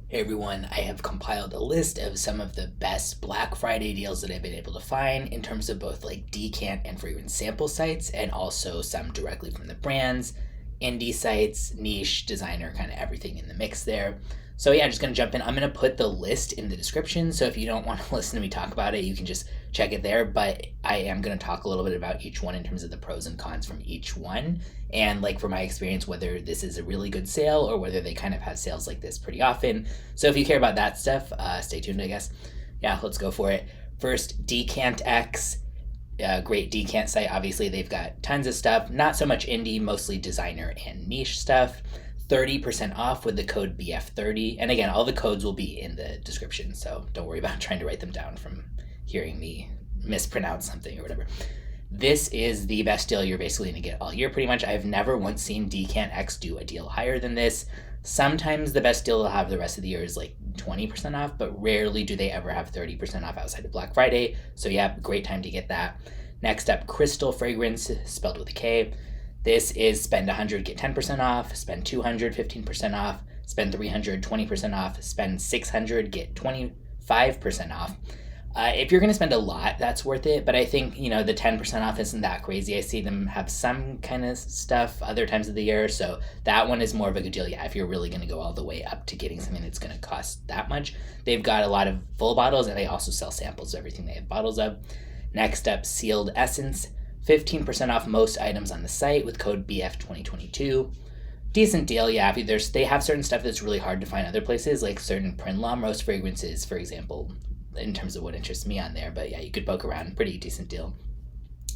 Hey everyone, I have compiled a list of some of the best Black Friday deals that I've been able to find in terms of both like decant and fragrance sample sites, and also some directly from the brands, indie sites, niche, designer, kind of everything in the mix there. So yeah, just gonna jump in. I'm gonna put the list in the description, so if you don't want to listen to me talk about it, you can just check it there. But I am gonna talk a little bit about each one in terms of the pros and cons from each one, and like for my experience, whether this is a really good sale or whether they kind of have sales like this pretty often. So if you care about that stuff, stay tuned, I guess. Yeah, let's go for it. First, DecantX. Great decant site. Obviously, they've got tons of stuff. Not so much indie, mostly designer and niche stuff. 30% off with the code BF30. And again, all the codes will be in the description, so don't worry about trying to write them down from hearing me mispronounce something or whatever. This is the best deal you're basically going to get all year, pretty much. I've never once seen DecantX do a deal higher than this. Sometimes the best deal they'll have the rest of the year is like 20% off, but rarely do they ever have 30% off outside of Black Friday. So yeah, great time to get that. Next up, Krystal Fragrance, spelled with a K. This is spend 100, get 10% off, spend 200, 15% off, spend 300, 20% off, spend 600, get 25% off. If you're going to spend a lot, that's worth it. But I think, the 10% off isn't that crazy. I see them have some kind of stuff other times of the year. So that one is more of a good deal. Yeah, if you're really going to go all the way up to getting something that's going to cost that much. They've got a lot of full bottles, and they also sell samples of everything they have bottles of. Next up, Sealed Essence. 15% off most items on the site with code BF2022. Decent deal, yeah. They have certain stuff that's really hard to find other places, like certain Printemps Rose fragrances, for example, in terms of what interests me on there. But yeah, you could poke around. Pretty decent deal.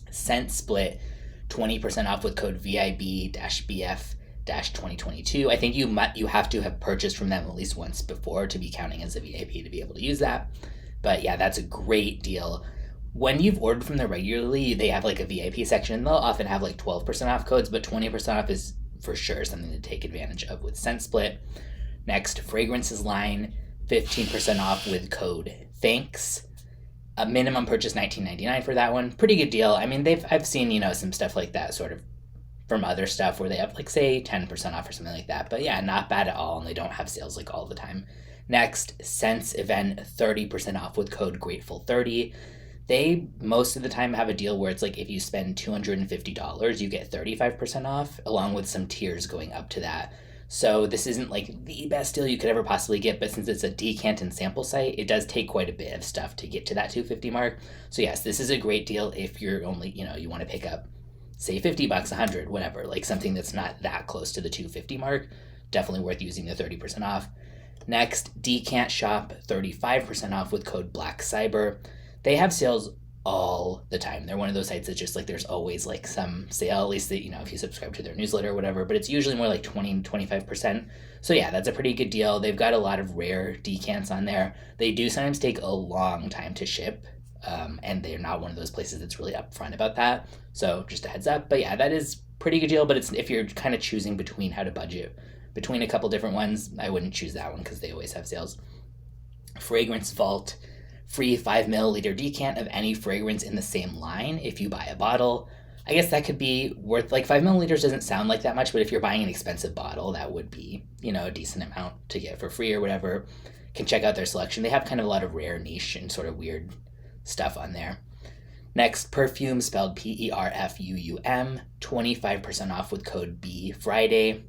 ScentSplit, 20% off with code VIB-BF-2022. I think you have to have purchased from them at least once before to be counting as a VIP to be able to use that. But yeah, that's a great deal. When you've ordered from them regularly, they have like a VIP section. They'll often have like 12% off codes, but 20% off is for sure something to take advantage of with ScentSplit. Next, FragrancesLine, 15% off with code THANKS. A minimum purchase $19.99 for that one. Pretty good deal. I mean, I've seen, some stuff like that sort of from other stuff where they have like, say, 10% off or something like that. But yeah, not bad at all, and they don't have sales like all the time. Next, ScentsEvent, 30% off with code Grateful30. They most of the time have a deal where it's like if you spend $250, you get 35% off, along with some tiers going up to that. So this isn't like the best deal you could ever possibly get, but since it's a decant and sample site, it does take quite a bit of stuff to get to that $250 mark. So yes, this is a great deal if you're only, you want to pick up, say, $50, $100, whatever, like something that's not that close to the $250 mark. Definitely worth using the 30% off. Next, DecantShop, 35% off with code BlackCyber. They have sales all the time. They're one of those sites that just like there's always like some sale, at least that, if you subscribe to their newsletter or whatever, but it's usually more like 20 to 25%. So yeah, that's a pretty good deal. They've got a lot of rare decants on there. They do sometimes take a long time to ship, and they're not one of those places that's really upfront about that. So just a heads up. But yeah, that is pretty good deal, but it's if you're kind of choosing between how to budget between a couple different ones, I wouldn't choose that one because they always have sales. FragranceVault, free 5 milliliter decant of any fragrance in the same line if you buy a bottle. I guess that could be worth, like 5 milliliters doesn't sound like that much, but if you're buying an expensive bottle, that would be, a decent amount to get for free or whatever. Can check out their selection. They have kind of a lot of rare niche and sort of weird stuff on there. Next, Perfume, spelled PERFUUM, 25% off with code BFriday.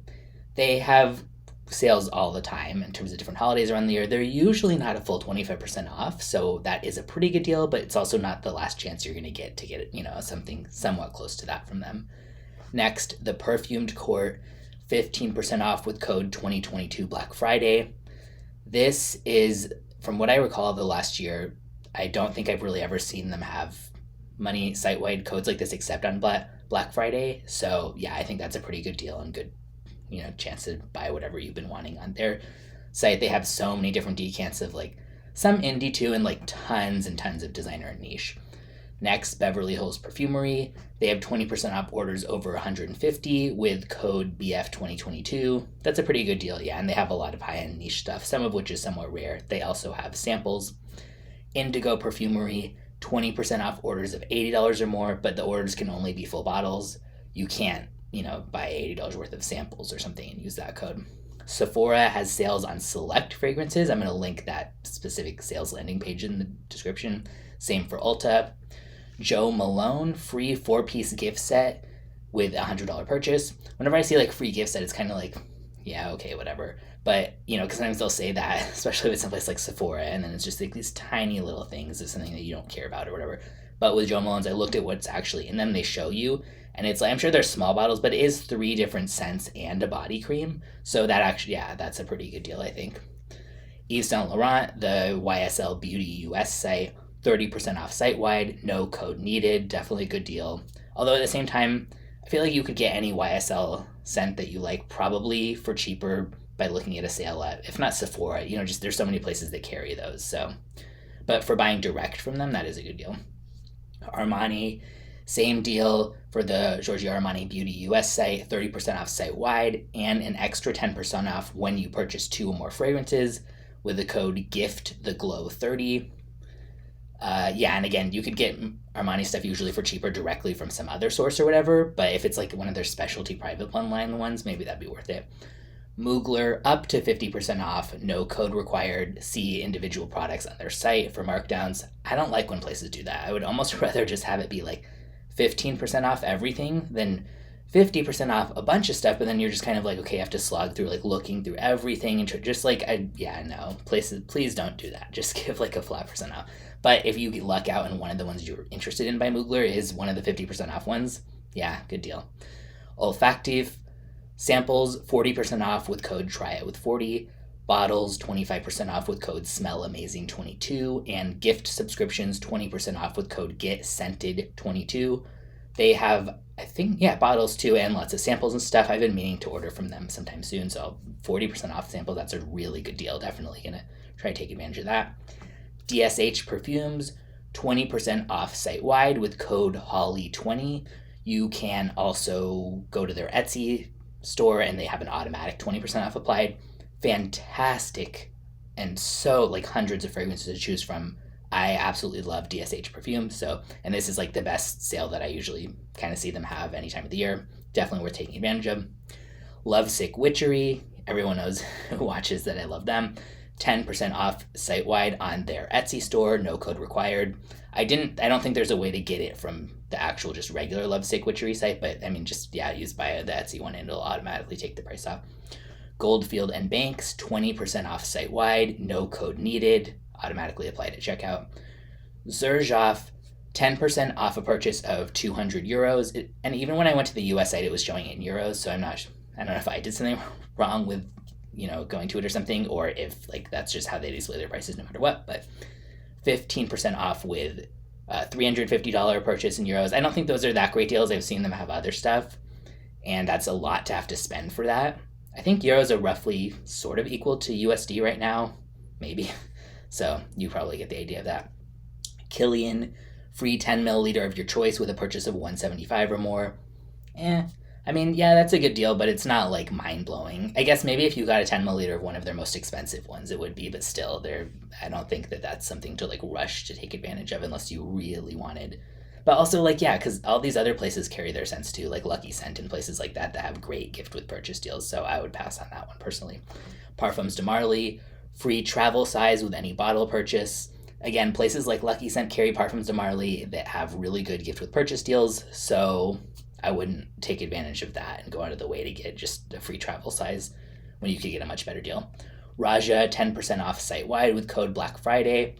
They have sales all the time in terms of different holidays around the year. They're usually not a full 25% off, so that is a pretty good deal, but it's also not the last chance you're going to get something somewhat close to that from them. Next, ThePerfumedCourt, 15% off with code 2022 Black Friday. This is, from what I recall the last year, I don't think I've really ever seen them have money site-wide codes like this except on Black Friday. So yeah, I think that's a pretty good deal and good chance to buy whatever you've been wanting on their site. They have so many different decants of like some indie too, and like tons and tons of designer and niche. Next, Beverly Hills Perfumery. They have 20% off orders over 150 with code BF2022. That's a pretty good deal, yeah, and they have a lot of high-end niche stuff, some of which is somewhat rare. They also have samples. Indigo Perfumery, 20% off orders of $80 or more, but the orders can only be full bottles. You can't buy $80 worth of samples or something and use that code. Sephora has sales on select fragrances. I'm going to link that specific sales landing page in the description. Same for Ulta. Joe Malone, free 4-piece gift set with a $100 purchase. Whenever I see like free gift set, it's kind of like, yeah, okay, whatever. But, because sometimes they'll say that, especially with someplace like Sephora, and then it's just like these tiny little things of something that you don't care about or whatever. But with Joe Malone's, I looked at what's actually in them. They show you, and it's like, I'm sure they're small bottles, but it is 3 different scents and a body cream. So that actually, yeah, that's a pretty good deal, I think. Yves Saint Laurent, the YSL Beauty US site, 30% off site-wide, no code needed, definitely a good deal. Although at the same time, I feel like you could get any YSL scent that you like probably for cheaper by looking at a sale at, if not Sephora, just there's so many places that carry those. So, but for buying direct from them, that is a good deal. Armani, same deal for the Giorgio Armani Beauty US site, 30% off site-wide, and an extra 10% off when you purchase 2 or more fragrances with the code GIFTTHEGLOW30. And again, you could get Armani stuff usually for cheaper directly from some other source or whatever, but if it's like one of their specialty private line ones, maybe that'd be worth it. Mugler, up to 50% off, no code required. See individual products on their site for markdowns. I don't like when places do that. I would almost rather just have it be like 15% off everything than 50% off a bunch of stuff, but then you're just kind of like, okay, you have to slog through like looking through everything and just like, no, places, please don't do that. Just give like a flat percent off. But if you luck out and one of the ones you're interested in by Mugler is one of the 50% off ones, yeah, good deal. Olfactive samples, 40% off with code TRYIT40. Bottles, 25% off with code SmellAmazing22. And gift subscriptions, 20% off with code GetScented22. They have, I think, bottles too, and lots of samples and stuff. I've been meaning to order from them sometime soon, so 40% off sample, that's a really good deal. Definitely going to try to take advantage of that. DSH Perfumes, 20% off site-wide with code HOLLY20. You can also go to their Etsy store, and they have an automatic 20% off applied. Fantastic, and so like hundreds of fragrances to choose from. I absolutely love DSH Perfume, and this is like the best sale that I usually kind of see them have any time of the year. Definitely worth taking advantage of. Lovesick Witchery, everyone knows who watches that I love them. 10% off site-wide on their Etsy store, no code required. I don't think there's a way to get it from the actual just regular Lovesick Witchery site, but I mean, use by the Etsy one and it'll automatically take the price off. Goldfield Banks, 20% off site-wide, no code needed, automatically applied at checkout. Xerjoff, 10% off a purchase of 200 euros. And even when I went to the US site, it was showing it in euros, so I don't know if I did something wrong with going to it or something, or if like that's just how they display their prices no matter what. But 15% off with $350 purchase in euros. I don't think those are that great deals. I've seen them have other stuff, and that's a lot to have to spend for that. I think euros are roughly sort of equal to USD right now, maybe. So you probably get the idea of that. Kilian, free 10 milliliter of your choice with a purchase of $175 or more. I mean, yeah, that's a good deal, but it's not like mind-blowing. I guess maybe if you got a 10 milliliter of one of their most expensive ones, it would be, but still, I don't think that that's something to like rush to take advantage of unless you really wanted. But also, like, yeah, because all these other places carry their scents too, like LuckyScent and places like that have great gift with purchase deals, so I would pass on that one personally. Parfums de Marly, free travel size with any bottle purchase. Again, places like LuckyScent carry Parfums de Marly that have really good gift with purchase deals, so I wouldn't take advantage of that and go out of the way to get just a free travel size when you could get a much better deal. Raja, 10% off site-wide with code Black Friday.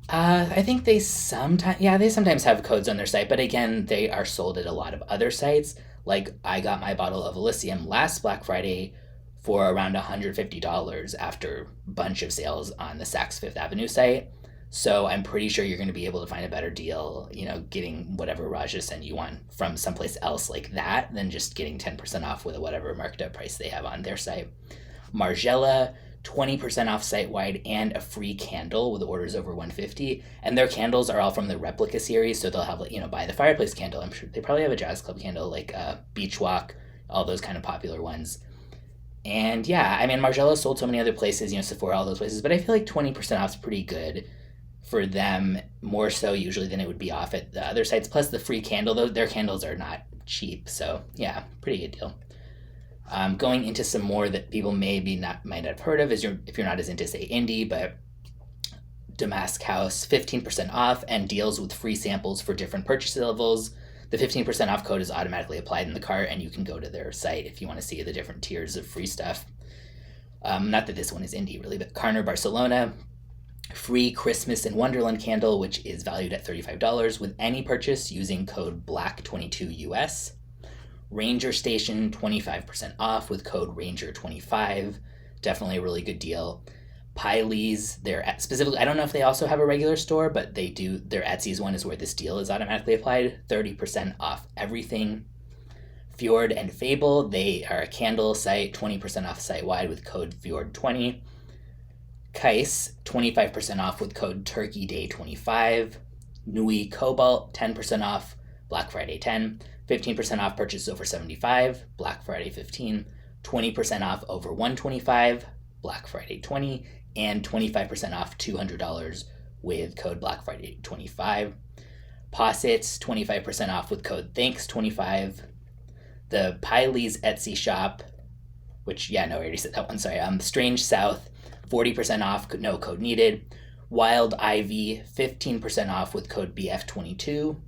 I think they sometimes have codes on their site, but again, they are sold at a lot of other sites. Like, I got my bottle of Elysium last Black Friday for around $150 after a bunch of sales on the Saks Fifth Avenue site. So I'm pretty sure you're going to be able to find a better deal, getting whatever Raja sent you on from someplace else like that than just getting 10% off with whatever marked up price they have on their site. Margiela, 20% off site-wide and a free candle with orders over $150. And their candles are all from the replica series, so they'll have, buy the fireplace candle. I'm sure they probably have a jazz club candle, like Beach Walk, all those kind of popular ones. And yeah, I mean, Margiela sold so many other places, Sephora, all those places, but I feel like 20% off is pretty good for them, more so usually than it would be off at the other sites. Plus the free candle, their candles are not cheap, so yeah, pretty good deal. Going into some more that people might not have heard of is if you're not as into, say, indie, but Damask Haus, 15% off and deals with free samples for different purchase levels. The 15% off code is automatically applied in the cart, and you can go to their site if you want to see the different tiers of free stuff. Not that this one is indie, really, but Carner Barcelona, free Christmas in Wonderland candle, which is valued at $35 with any purchase using code BLACK22US. Ranger Station, 25% off with code RANGER25. Definitely a really good deal. Piley's, specifically, I don't know if they also have a regular store, but they do. Their Etsy's one is where this deal is automatically applied. 30% off everything. Fjord and Fable, they are a candle site, 20% off site-wide with code Fjord20. Kais, 25% off with code TurkeyDay25. Nui Cobalt, 10% off, Black Friday 10. 15% off purchases over $75, Black Friday 15. 20% off over $125, Black Friday 20. And 25% off $200 with code Black Friday 25. Possets, 25% off with code Thanks25. The Piley's Etsy shop, which, I already said that one, sorry. Strange South, 40% off, no code needed. Wylde Ivy, 15% off with code BF22.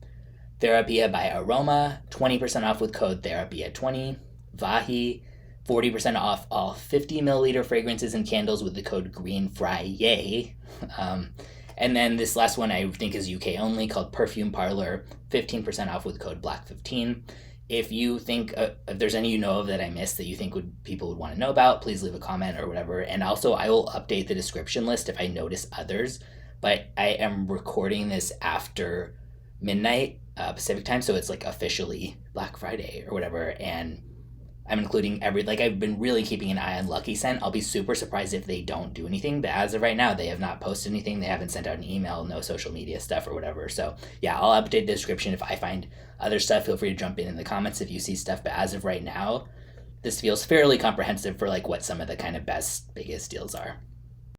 Therapia by Aroma, 20% off with code Therapia20. Vahi, 40% off all 50 milliliter fragrances and candles with the code GreenFriday. And then this last one I think is UK only, called Perfume Parlour, 15% off with code BLACK15. If you think, if there's any you know of that I missed that you think people would want to know about, please leave a comment or whatever. And also, I will update the description list if I notice others. But I am recording this after midnight Pacific time, so it's like officially Black Friday or whatever. And I'm including I've been really keeping an eye on LuckyScent. I'll be super surprised if they don't do anything, but as of right now, they have not posted anything. They haven't sent out an email, no social media stuff or whatever. So I'll update the description. If I find other stuff, feel free to jump in the comments if you see stuff. But as of right now, this feels fairly comprehensive for what some of the kind of biggest deals are.